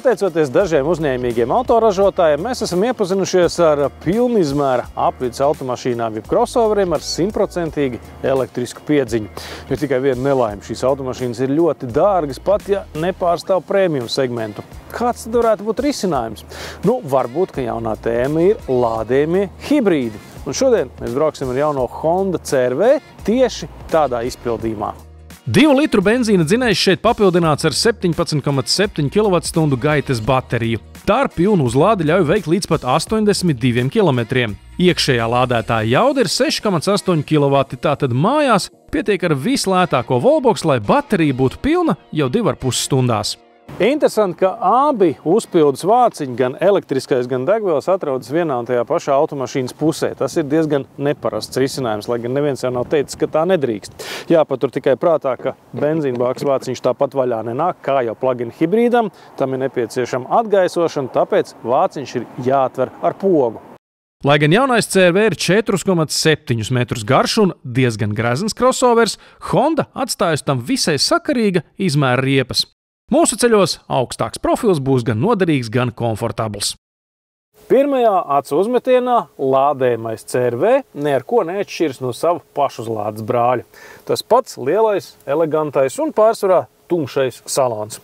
Pateicoties dažiem uzņēmīgiem autoražotājiem, mēs esam iepazinušies ar pilnizmēra apvidus automašīnām, jeb crossoveriem ar 100% elektrisku piedziņu. Ir tikai viena nelaime. Šīs automašīnas ir ļoti dārgas, pat ja nepārstāv premium segmentu. Kāds tad varētu būt risinājums? Nu, varbūt, ka jaunā tēma ir lādējumie hibrīdi. Un šodien mēs brauksim ar jauno Honda CR-V tieši tādā izpildījumā. 2 litru benzīna dzinējs šeit papildināts ar 17,7 kWh gaitas bateriju. Tā ar pilnu uzlādi ļauj veikt līdz pat 82 km. Iekšējā lādētāja jauda ir 6,8 kW, tātad mājās pietiek ar vislētāko Volbox, lai baterija būtu pilna jau 2,5 stundās. Interesanti, ka abi uzpildes vāciņi, gan elektriskais, gan degvielas, atrodas vienā un tajā pašā automašīnas pusē. Tas ir diezgan neparasts risinājums, lai gan neviens jau nav teicis, ka tā nedrīkst. Jāpatur tikai prātā, ka benzīnbākas vāciņš tāpat vaļā nenāk, kā jau plug-in hibrīdam. Tam ir nepieciešama atgaisošana, tāpēc vāciņš ir jāatver ar pogu. Lai gan jaunais CR-V ir 4,7 metrus garš un diezgan grezns crossovers, Honda atstājusi tam visai sakarīga izmēra riepas. Mūsu ceļos augstāks profils būs gan noderīgs, gan komfortabls. Pirmajā acu uzmetienā lādējamais CR-V ne ar ko neatšķiras no savu pašuzlādes brāļa. Tas pats lielais, elegantais un pārsvarā tumšais salons.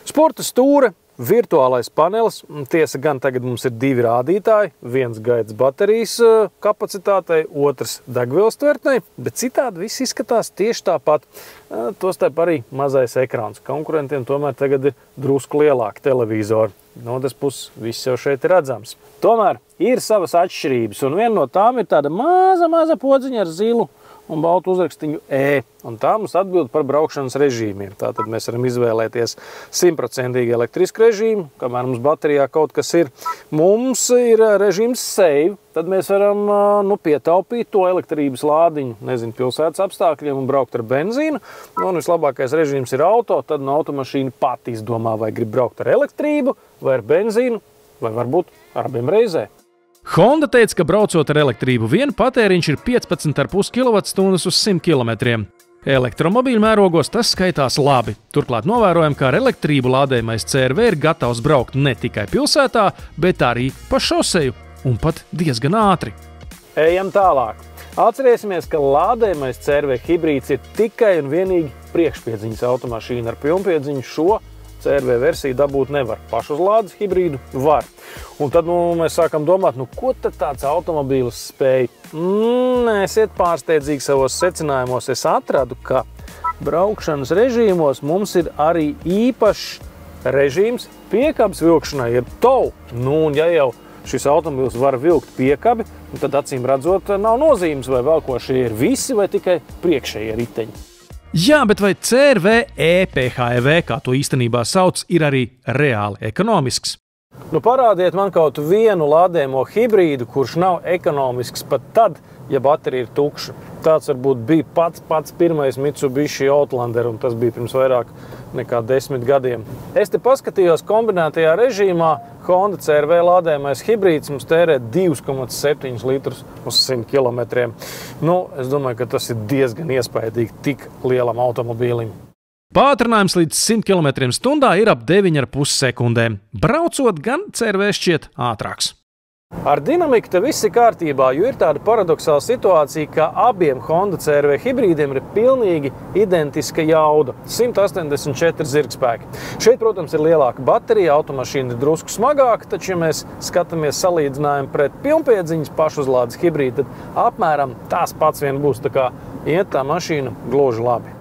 Sporta stūre, virtuālais panelis, tiesa gan tagad mums ir 2 rādītāji, viens gaitas baterijas kapacitātei, otrs degvielas tvertnei, bet citādi viss izskatās tieši tāpat. Tostarp arī mazais ekrāns. Konkurentiem tomēr tagad ir drusku lielāki televizori. No otras puses viss jau šeit ir redzams. Tomēr ir savas atšķirības, un viena no tām ir tāda maza podziņa ar zilu un baltu uzrakstiņu E, un tā mums atbild par braukšanas režīmiem. Tātad mēs varam izvēlēties 100% elektrisku režīmu, kamēr mums baterijā kaut kas ir. Mums ir režīms Save, tad mēs varam pietaupīt to elektrības lādiņu, pilsētas apstākļiem un braukt ar benzīnu. Un vislabākais režīms ir auto, tad automašīna pati izdomā, vai grib braukt ar elektrību, vai ar benzīnu, vai varbūt ar abiem reizē. Honda teica, ka braucot ar elektrību vien patēriņš ir 15,5 kWh uz 100 km. Elektromobīļu mērogos tas skaitās labi. Turklāt novērojam, ka ar elektrību lādējamais CR-V ir gatavs braukt ne tikai pilsētā, bet arī pa šoseju un pat diezgan ātri. Ejam tālāk. Atcerēsimies, ka lādējamais CR-V hibrīds ir tikai un vienīgi priekšpiedziņas automašīna. Ar pilnpiedziņu šo CR-V versiju dabūt nevar. Pašuzlādes hibrīdu var. Un tad mēs sākam domāt, ko tad tāds automobīlis spēj? Esiet pārsteidzīgi savos secinājumos. Es atradu, ka braukšanas režīmos mums ir arī īpašs režīms piekabes vilkšanai, ir tow. Un ja jau šis automobīlis var vilkt piekabi, tad acīm redzot nav nozīmes, vai velkošie ir visi vai tikai priekšējie riteņi. Jā, bet vai CR-V e-PHEV, kā to īstenībā sauc, ir arī reāli ekonomisks? Parādiet man kaut vienu lādējamo hibrīdu, kurš nav ekonomisks pat tad, ja baterija ir tukša. Tāds varbūt bija pats pirmais Mitsubishi Outlander, un tas bija pirms vairāk nekā 10 gadiem. Es te paskatījos kombinētajā režīmā, Honda CR-V lādējamais hibrīds mums tērē 2,7 litrus uz 100 km. Es domāju, ka tas ir diezgan iespaidīgi tik lielam automobīlim. Pātrinājums līdz 100 km/h ir ap 9,5 sekundēm. Braucot gan CR-V šķiet ātrāks. Ar dinamiku te viss ir kārtībā, jo ir tāda paradoxāla situācija, ka abiem Honda CR-V hibrīdiem ir pilnīgi identiska jauda – 184 zirgspēki. Šeit, protams, ir lielāka baterija, automašīna ir drusku smagāka, taču, ja mēs skatāmies salīdzinājumu pret pilnpiedziņas pašuzlādes hibrīdu, tad apmēram tās pats vien būs, tā kā iet tā mašīna gluži labi.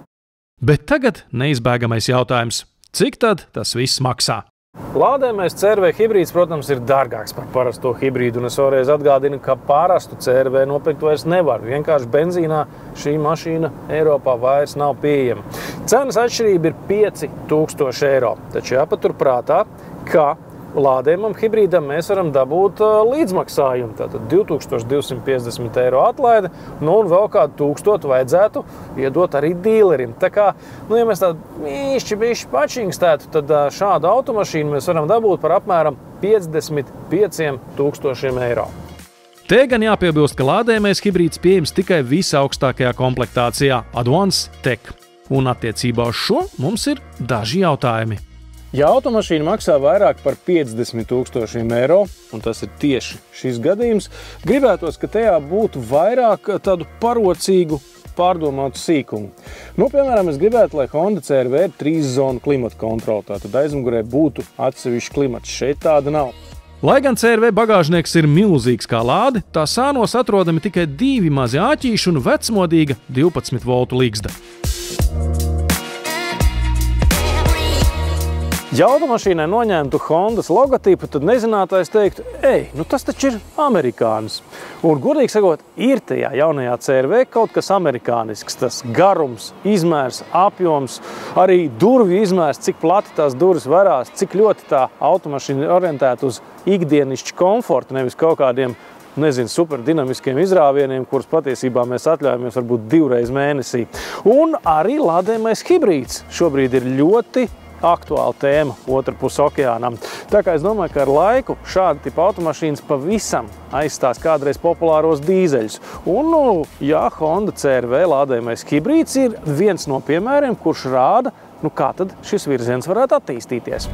Bet tagad neizbēgamais jautājums – cik tad tas viss maksā? Lādējamais CR-V hibrīds, protams, ir dārgāks par parasto hibrīdu, un es vēlreiz atgādinu, ka parastu CR-V nopirkt vairs nevar. Vienkārši benzīnā šī mašīna Eiropā vairs nav pieejama. Cenas atšķirība ir 5,000 eiro, taču jāpatur prātā, ka lādējumam hibrīdam mēs varam dabūt līdzmaksājumu, tātad 2250 eiro atlaide, un vēl kādu 1000 vajadzētu iedot arī dīlerim. Tā kā, ja mēs tādu bišķi pačingstētu, tad šādu automašīnu mēs varam dabūt par apmēram 55 000 eiro. Te gan jāpiebilst, ka lādējamais hibrīds pieejams tikai visaugstākajā komplektācijā Advanced Tech. Un attiecībā uz šo mums ir daži jautājumi. Ja automašīna maksā vairāk par 50 000 eiro, un tas ir tieši šis gadījums, gribētos, ka tajā būtu vairāk tādu parocīgu, pārdomātu sīkumu. Nu, piemēram, es gribētu, lai Honda CR-V ir 3 zonu klimata kontrola, tātad aizmugurē būtu atsevišķi klimats. Šeit tāda nav. Lai gan CR-V bagāžnieks ir milzīgs kā lāde, tā sānos atrodami tikai 2 mazi āķīši un vecmodīga 12 voltu ligzda. Ja automašīnai noņemtu Hondas logotipu, tad nezinātājs teiktu, nu tas taču ir amerikānis. Un, godīgi sakot, ir tajā jaunajā CR-V kaut kas amerikānisks. Tas garums, izmērs, apjoms, arī durvju izmērs, cik plati tās durvis varās, cik ļoti tā automašīna ir orientēta uz ikdienišķu komfortu, nevis kaut kādiem, superdinamiskiem izrāvieniem, kurus patiesībā mēs atļaujamies varbūt 2 reizes mēnesī. Un arī lādējamais hibrīds šobrīd ir ļoti aktuāla tēma otrpus okeānam. Tā kā es domāju, ka ar laiku šāda tipa automašīnas pavisam aizstās kādreiz populāros dīzeļus. Un, Honda CR-V lādējamais hibrīds ir viens no piemēriem, kurš rāda, kā tad šis virziens varētu attīstīties.